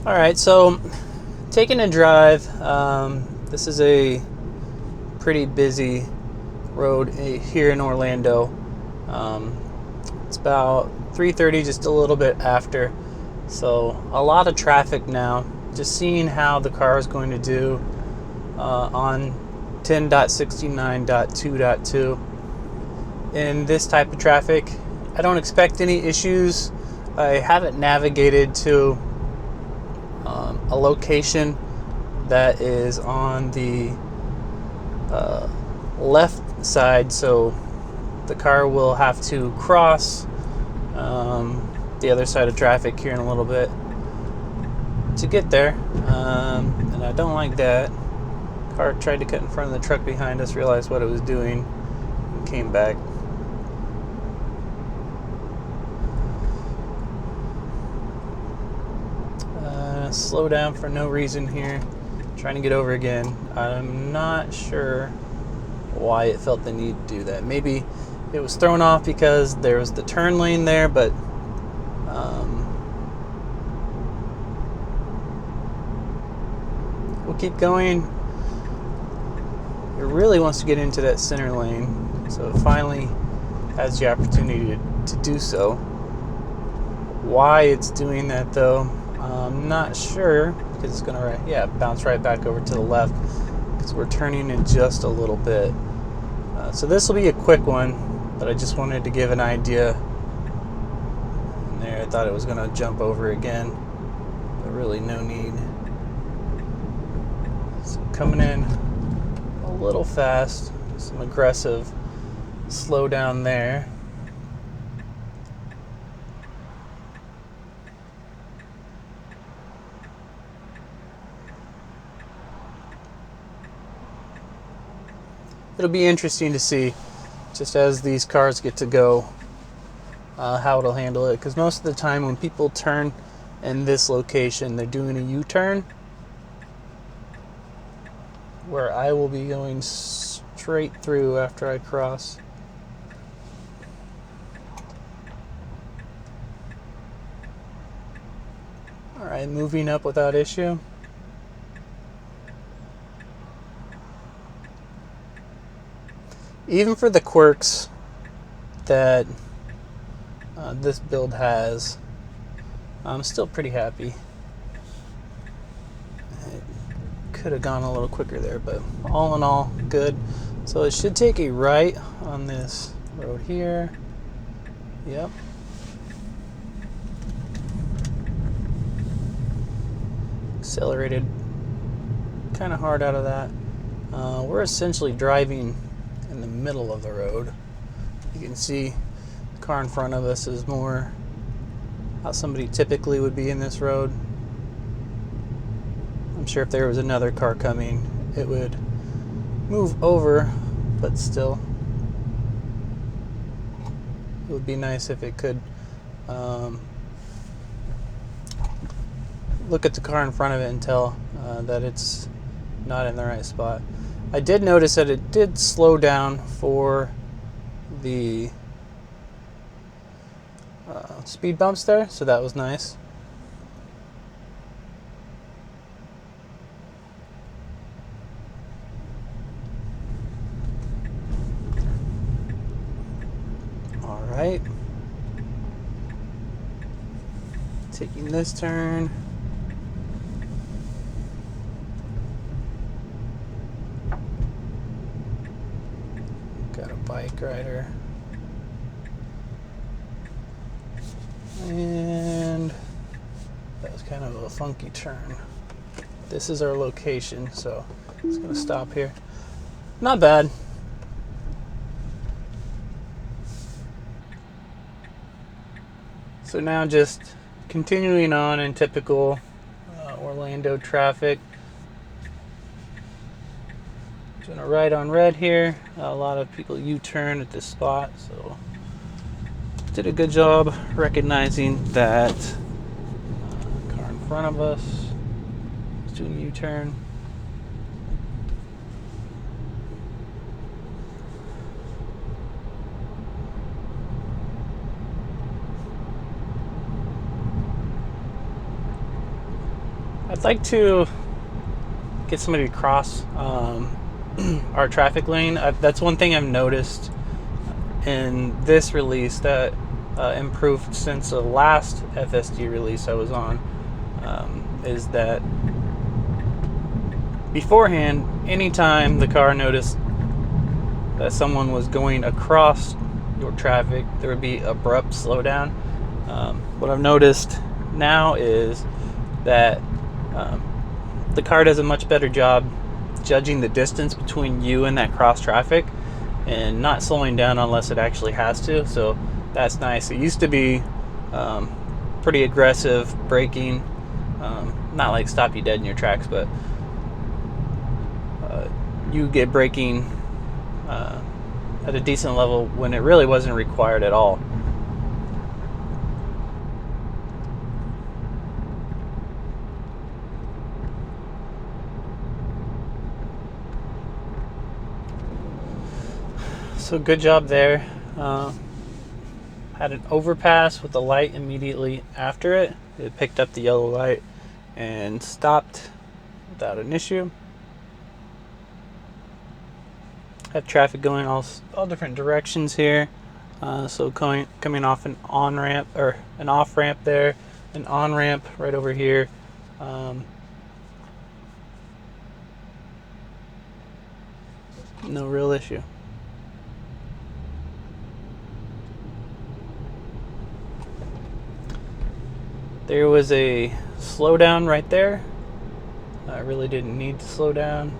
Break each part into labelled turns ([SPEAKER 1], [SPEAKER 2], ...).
[SPEAKER 1] Alright, so taking a drive. This is a pretty busy road here in Orlando. It's about 3:30, just a little bit after. So a lot of traffic now. Just seeing how the car is going to do on 10.69.2.2 in this type of traffic. I don't expect any issues. I haven't navigated to a location that is on the left side, so the car will have to cross the other side of traffic here in a little bit to get there, and I don't like that. Car tried to cut in front of the truck behind us, realized what it was doing, and came back. Slow down for no reason here, trying to get over again. I'm not sure why it felt the need to do that. Maybe it was thrown off because there was the turn lane there, but we'll keep going. It really wants to get into that center lane, so it finally has the opportunity to do so. Why it's doing that though, I'm not sure, because it's gonna bounce right back over to the left because we're turning in just a little bit. So this will be a quick one, but I just wanted to give an idea. And there, I thought it was gonna jump over again, but really no need. So coming in a little fast, some aggressive slow down there. It'll be interesting to see, just as these cars get to go, how it'll handle it. Because most of the time when people turn in this location, they're doing a U-turn, where I will be going straight through after I cross. Alright, moving up without issue. Even for the quirks that this build has, I'm still pretty happy. It could have gone a little quicker there, but all in all, good. So it should take a right on this road here. Yep. Accelerated kind of hard out of that. We're essentially driving in the middle of the road. You can see the car in front of us is more how somebody typically would be in this road. I'm sure if there was another car coming, it would move over, but still, it would be nice if it could look at the car in front of it and tell that it's not in the right spot. I did notice that it did slow down for the speed bumps there, so that was nice. All right. Taking this turn. Got a bike rider. And that was kind of a funky turn. This is our location, so it's going to stop here. Not bad. So now just continuing on in typical Orlando traffic. Doing a right on red here. A lot of people U-turn at this spot, so did a good job recognizing that car in front of us is doing a U-turn. I'd like to get somebody to cross our traffic lane. That's one thing I've noticed in this release that improved since the last FSD release I was on, is that beforehand, anytime the car noticed that someone was going across your traffic, there would be abrupt slowdown. What I've noticed now is that the car does a much better job judging the distance between you and that cross traffic and not slowing down unless it actually has to. So that's nice. It used to be pretty aggressive braking, not like stop you dead in your tracks, but you get braking at a decent level when it really wasn't required at all. So good job there. Had an overpass with the light immediately after it. It picked up the yellow light and stopped without an issue. Have traffic going all different directions here. So coming off an on ramp or an off ramp there, an on ramp right over here. No real issue. There was a slowdown right there. I really didn't need to slow down.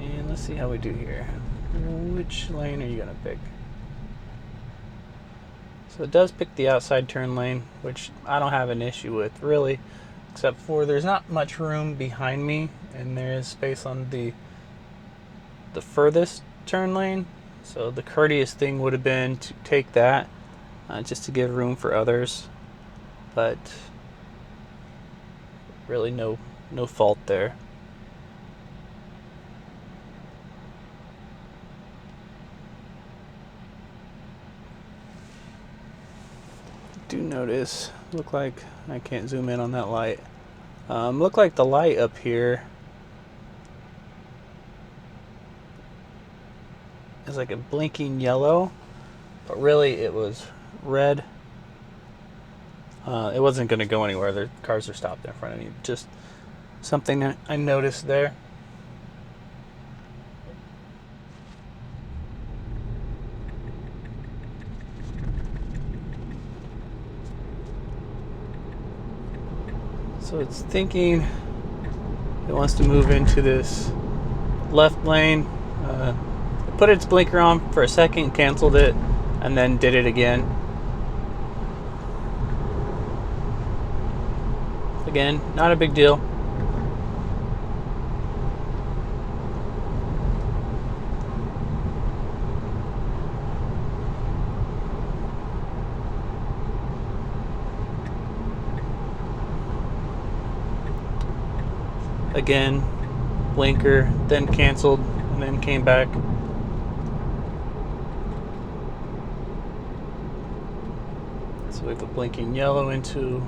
[SPEAKER 1] And let's see how we do here. Which lane are you gonna pick? So it does pick the outside turn lane, which I don't have an issue with really, except for there's not much room behind me, and there is space on the furthest turn lane. So the courteous thing would have been to take that, just to give room for others. But really no fault there. Do notice, look like I can't zoom in on that light. Look like the light up here is like a blinking yellow, but really it was red. It wasn't going to go anywhere. The cars are stopped in front of me. Just something that I noticed there. So it's thinking it wants to move into this left lane. It put its blinker on for a second, canceled it, and then did it again. Again, not a big deal. Again, blinker, then canceled, and then came back. So we have a blinking yellow into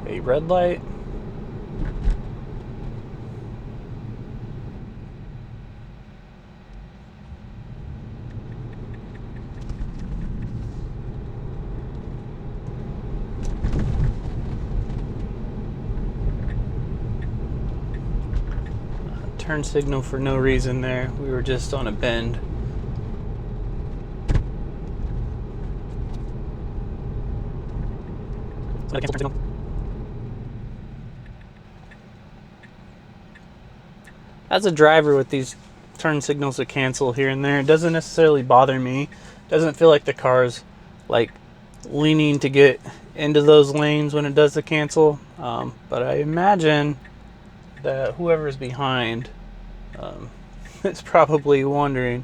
[SPEAKER 1] a red light. Turn signal for no reason there. We were just on a bend. As a driver with these turn signals to cancel here and there, it doesn't necessarily bother me. It doesn't feel like the car's like leaning to get into those lanes when it does the cancel. But I imagine that whoever's behind is probably wondering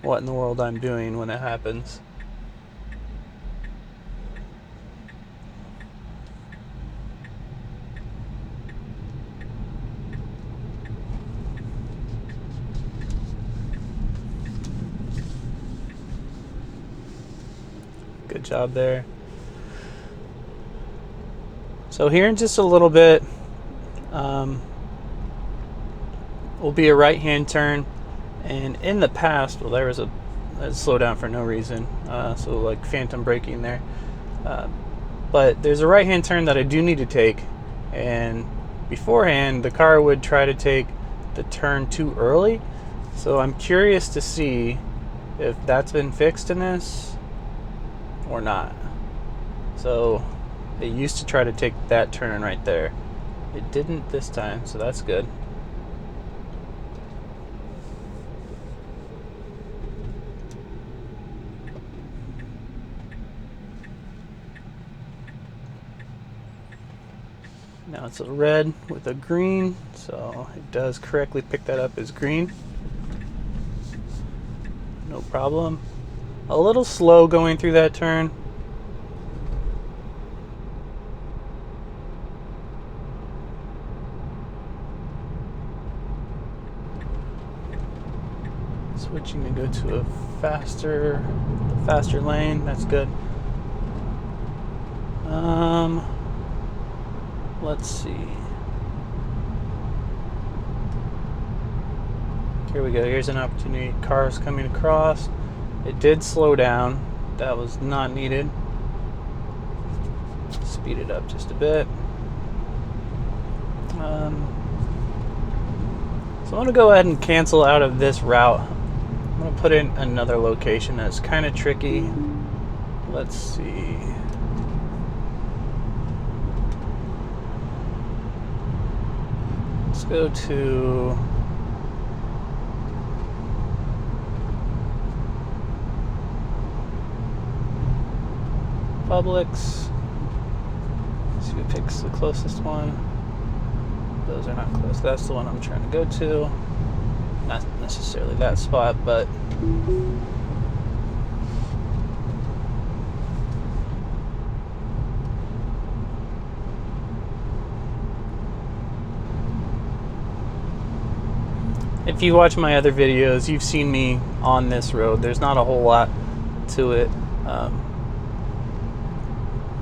[SPEAKER 1] what in the world I'm doing when it happens. Good job there. So here in just a little bit, will be a right-hand turn, and in the past, well, there was a slow down for no reason, so like phantom braking there, but there's a right-hand turn that I do need to take, and beforehand the car would try to take the turn too early, so I'm curious to see if that's been fixed in this or not. So it used to try to take that turn right there. It didn't this time, so that's good. Now it's a red with a green, so it does correctly pick that up as green. No problem. A little slow going through that turn. Switching to go to a faster lane. That's good. Let's see. Here we go. Here's an opportunity. Cars coming across. It did slow down. That was not needed. Speed it up just a bit. So I'm going to go ahead and cancel out of this route. I'm going to put in another location that's kind of tricky. Let's see. Let's go to Publix. See who picks the closest one. Those are not close. That's the one I'm trying to go to. Not necessarily that spot, but if you watch my other videos, you've seen me on this road. There's not a whole lot to it.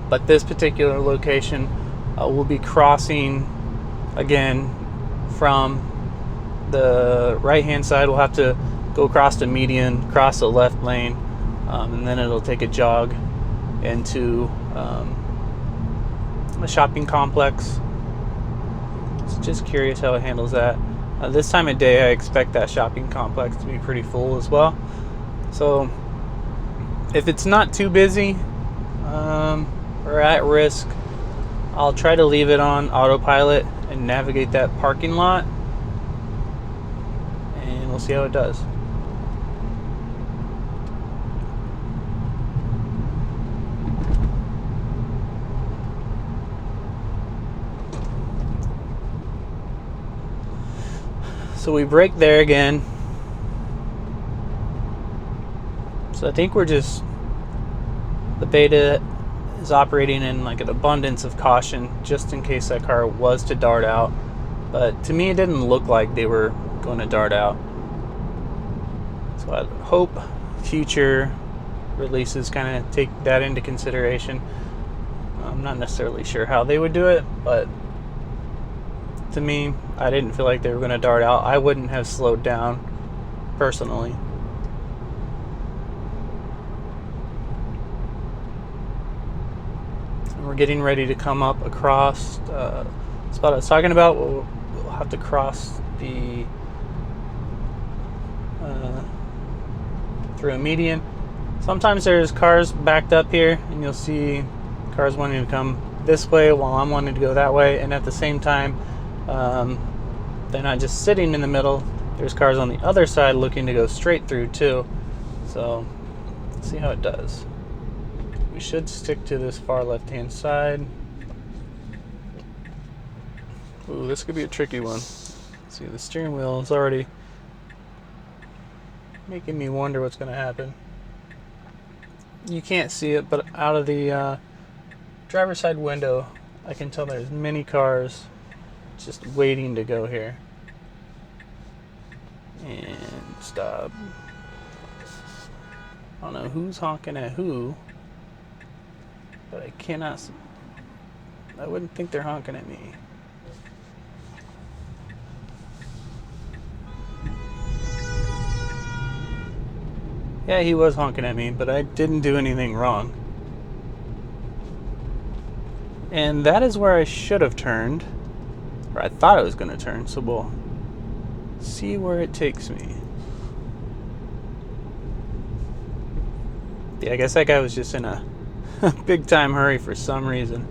[SPEAKER 1] But this particular location will be crossing again from the right hand side. We'll have to go across the median, cross the left lane, and then it'll take a jog into a shopping complex. So just curious how it handles that. This time of day I expect that shopping complex to be pretty full as well. So if it's not too busy or at risk, I'll try to leave it on autopilot and navigate that parking lot, and we'll see how it does. So we brake there again. So I think the Beta is operating in like an abundance of caution just in case that car was to dart out. But to me it didn't look like they were going to dart out. So I hope future releases kind of take that into consideration. I'm not necessarily sure how they would do it, but to me, I didn't feel like they were going to dart out. I wouldn't have slowed down personally. And we're getting ready to come up across the spot I was talking about. We'll have to cross the through a median. Sometimes there's cars backed up here, and you'll see cars wanting to come this way while I'm wanting to go that way, and at the same time they're not just sitting in the middle. There's cars on the other side looking to go straight through too. So let's see how it does. We should stick to this far left hand side. Ooh, this could be a tricky one. See, the steering wheel is already making me wonder what's going to happen. You can't see it, but out of the driver's side window I can tell there's many cars just waiting to go here. And stop. I don't know who's honking at who, but I wouldn't think they're honking at me. Yeah, he was honking at me, but I didn't do anything wrong. And that is where I should have turned, or I thought I was going to turn, so we'll see where it takes me. Yeah, I guess that guy was just in a big time hurry for some reason.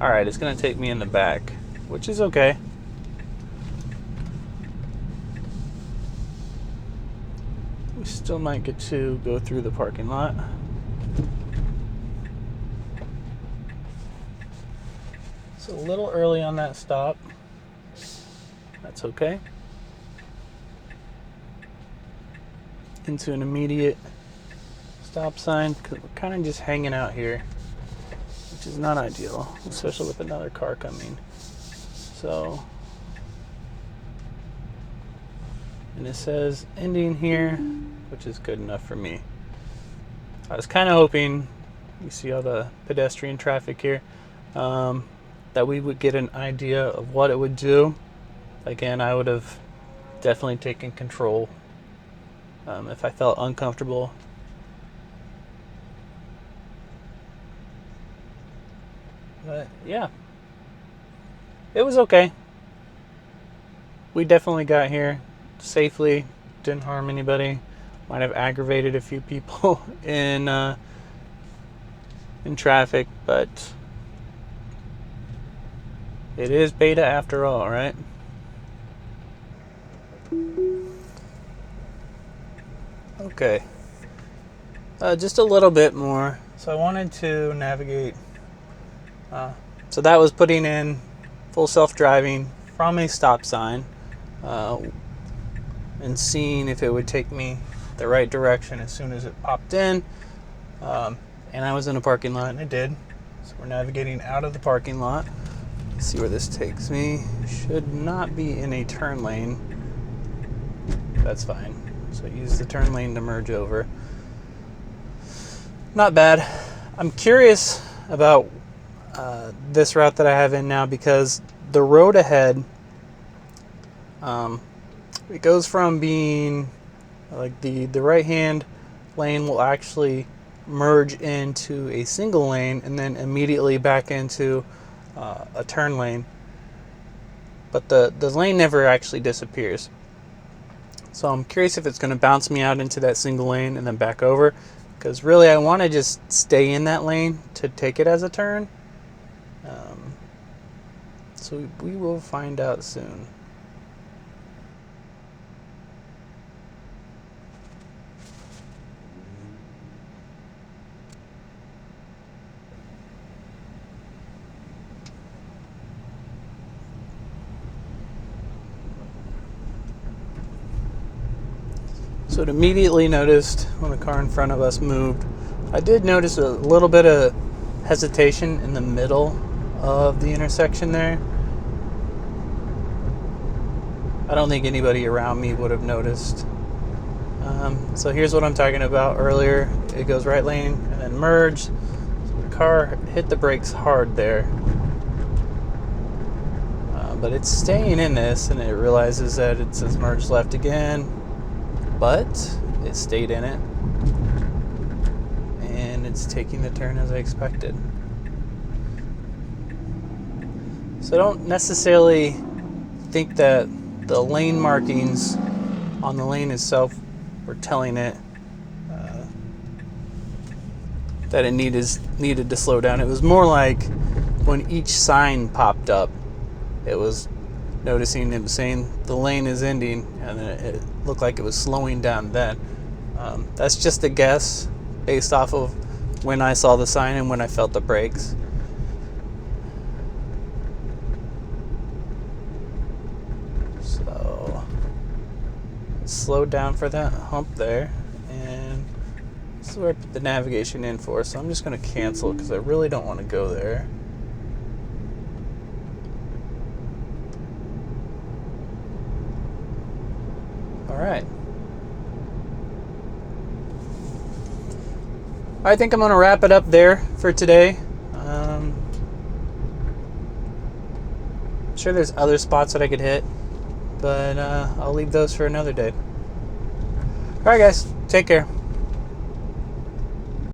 [SPEAKER 1] Alright, it's going to take me in the back, which is okay. We still might get to go through the parking lot. It's a little early on that stop. That's okay. Into an immediate stop sign, because we're kind of just hanging out here, which is not ideal, especially with another car coming. So, and it says ending here, which is good enough for me. I was kind of hoping, you see all the pedestrian traffic here, that we would get an idea of what it would do. Again, I would have definitely taken control if I felt uncomfortable. But yeah, it was okay. We definitely got here safely, didn't harm anybody. Might have aggravated a few people in traffic, but it is beta after all, right? Okay, just a little bit more. So I wanted to navigate. So that was putting in full self-driving from a stop sign and seeing if it would take me the right direction as soon as it popped in. And I was in a parking lot, and it did. So we're navigating out of the parking lot. Let's see where this takes me. Should not be in a turn lane. That's fine. So use the turn lane to merge over. Not bad. I'm curious about this route that I have in now, because the road ahead, it goes from being like the right hand lane will actually merge into a single lane and then immediately back into a turn lane, but the lane never actually disappears. So I'm curious if it's going to bounce me out into that single lane and then back over, because really I want to just stay in that lane to take it as a turn. So we will find out soon. So it immediately noticed when the car in front of us moved. I did notice a little bit of hesitation in the middle of the intersection there. I don't think anybody around me would have noticed. So here's what I'm talking about earlier. It goes right lane and then merge. So the car hit the brakes hard there. But it's staying in this, and it realizes that it says merge left again. But it stayed in it. And it's taking the turn as I expected. So I don't necessarily think that the lane markings on the lane itself were telling it that it needed to slow down. It was more like when each sign popped up, it was noticing, it was saying the lane is ending, and then it looked like it was slowing down then. That's just a guess based off of when I saw the sign and when I felt the brakes. Slowed down for that hump there, and this is where I put the navigation in for, so I'm just going to cancel because I really don't want to go there. Alright. I think I'm going to wrap it up there for today. I'm sure there's other spots that I could hit, but I'll leave those for another day. Alright guys, take care.